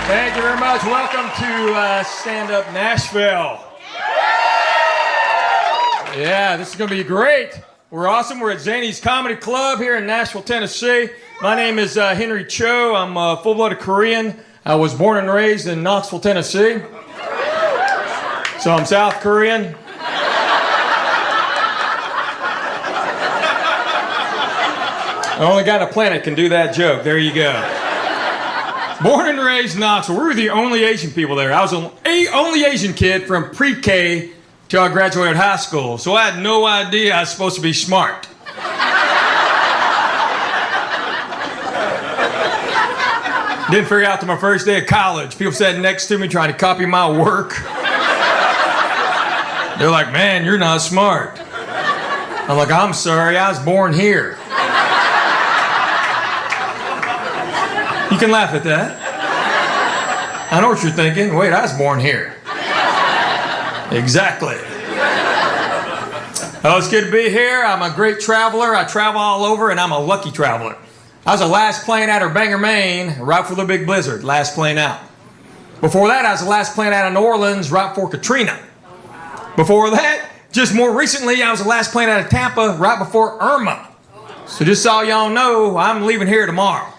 Thank you very much. Welcome to Stand Up Nashville. Yeah, this is going to be great. We're awesome. We're at Zanies Comedy Club here in Nashville, Tennessee. My name is Henry Cho. I'm full-blooded Korean. I was born and raised in Knoxville, Tennessee. So I'm South Korean. The only guy on the planet can do that joke. There you go. Born and raised in Knoxville. We were the only Asian people there. I was the only Asian kid from pre-K till I graduated high school. So I had no idea I was supposed to be smart. Didn't figure out till my first day of college. People sat next to me trying to copy my work. They're like, man, you're not smart. I'm like, I'm sorry, I was born here. You can laugh at that. I know what you're thinking. Wait, I was born here. Exactly. Oh, it's good to be here. I'm a great traveler. I travel all over, and I'm a lucky traveler. I was the last plane out of Bangor, Maine, right before the big blizzard. Last plane out. Before that, I was the last plane out of New Orleans, right before Katrina. Before that, just more recently, I was the last plane out of Tampa, right before Irma. So just so y'all know, I'm leaving here tomorrow.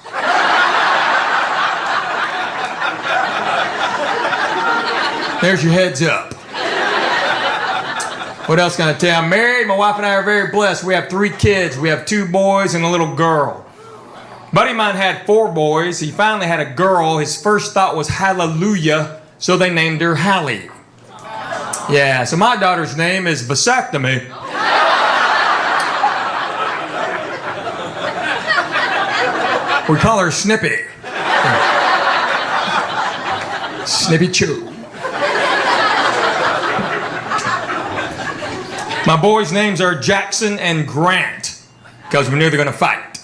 There's your heads up. What else can I tell you? I'm married. My wife and I are very blessed. We have 3 kids. We have 2 boys and a little girl. A buddy of mine had 4 boys. He finally had a girl. His first thought was hallelujah, so they named her Hallie. Yeah, so my daughter's name is Vasectomy. We call her Snippy. Snippy Choo. My boys' names are Jackson and Grant, because we knew they were going to fight.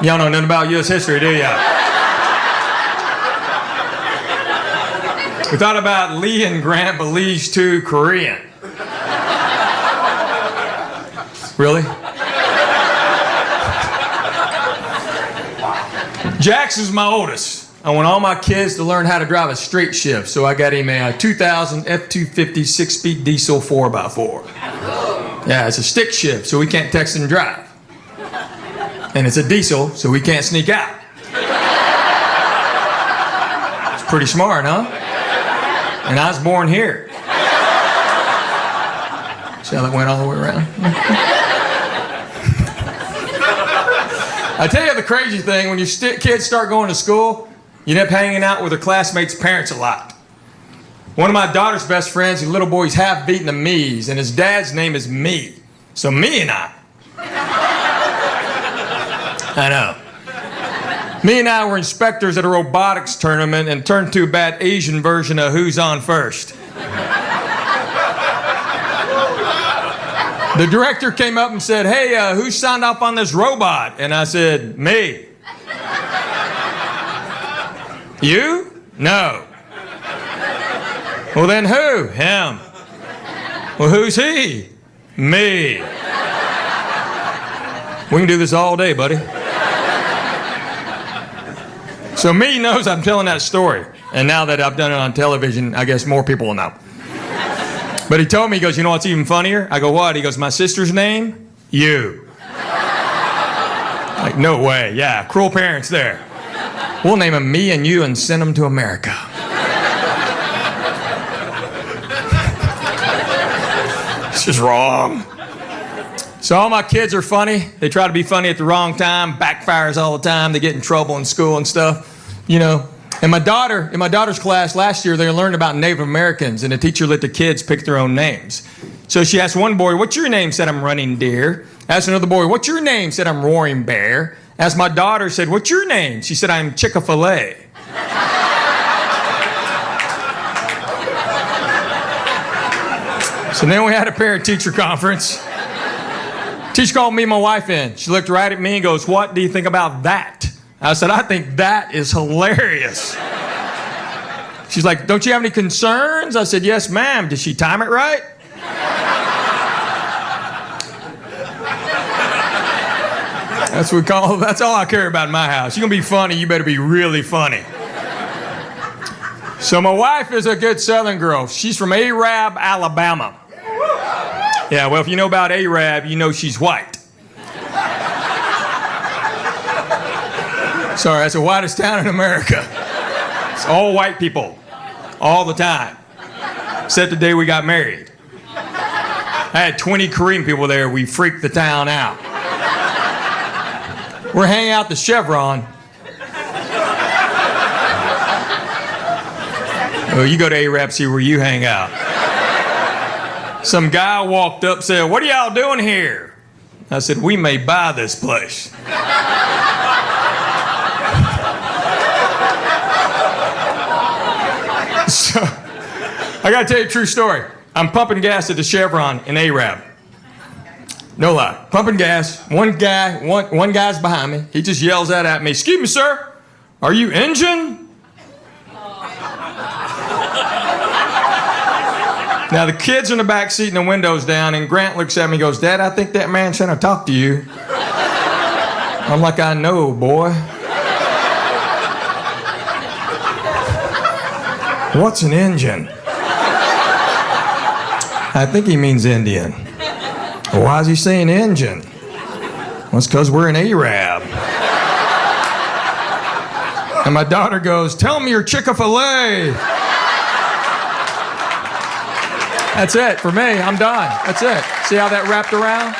Y'all know nothing about U.S. history, do ya? We thought about Lee and Grant, but Lee's too Korean. Really? Jackson's my oldest. I want all my kids to learn how to drive a straight shift, so I got him a 2000 F-250 6-speed diesel 4x4. Yeah, it's a stick shift, so we can't text and drive. And it's a diesel, so we can't sneak out. It's pretty smart, huh? And I was born here. See how that went all the way around? I tell you the crazy thing, when your kids start going to school, you end up hanging out with their classmates' parents a lot. One of my daughter's best friends, his little boy's half-beaten the Me's, and his dad's name is Me. So Me and I know. Me and I were inspectors at a robotics tournament and turned to a bad Asian version of Who's On First. The director came up and said, hey, who signed off on this robot? And I said, me. You? No. Well, then who? Him. Well, who's he? Me. We can do this all day, buddy. So Me knows I'm telling that story. And now that I've done it on television, I guess more people will know. But he told me, he goes, you know what's even funnier? I go, what? He goes, my sister's name? You. Like, no way. Yeah, cruel parents there. We'll name them Me and You and send them to America. This is wrong. So all my kids are funny. They try to be funny at the wrong time. Backfires all the time. They get in trouble in school and stuff. You know. And in my daughter's class last year, they learned about Native Americans, and the teacher let the kids pick their own names. So she asked one boy, what's your name? Said, I'm Running Deer. Asked another boy, what's your name? Said, I'm Roaring Bear. As my daughter said, what's your name? She said, I'm Chick-fil-A. So then we had a parent-teacher conference. Teacher called me and my wife in. She looked right at me and goes, what do you think about that? I said, I think that is hilarious. She's like, don't you have any concerns? I said, yes, ma'am. Did she time it right? That's all I care about in my house. You're going to be funny, you better be really funny. So my wife is a good Southern girl. She's from Arab, Alabama. Yeah, well, if you know about Arab, you know she's white. Sorry, that's the whitest town in America. It's all white people, all the time, except the day we got married. I had 20 Korean people there. We freaked the town out. We're hanging out the Chevron. Oh, you go to Arab, see where you hang out. Some guy walked up, said, "What are y'all doing here?" I said, "We may buy this place." So, I gotta tell you a true story. I'm pumping gas at the Chevron in Arab. No lie. Pumping gas. One guy's behind me. He just yells out at me, "Excuse me, sir, are you engine?" Now, the kids in the back seat and the window's down, and Grant looks at me and goes, "Dad, I think that man trying to talk to you." I'm like, "I know, boy." "What's an engine?" "I think he means Indian." "Well, why is he saying engine?" "Well, it's because we're in Arab." And my daughter goes, "Tell me your Chick-fil-A." That's it for me. I'm done. That's it. See how that wrapped around?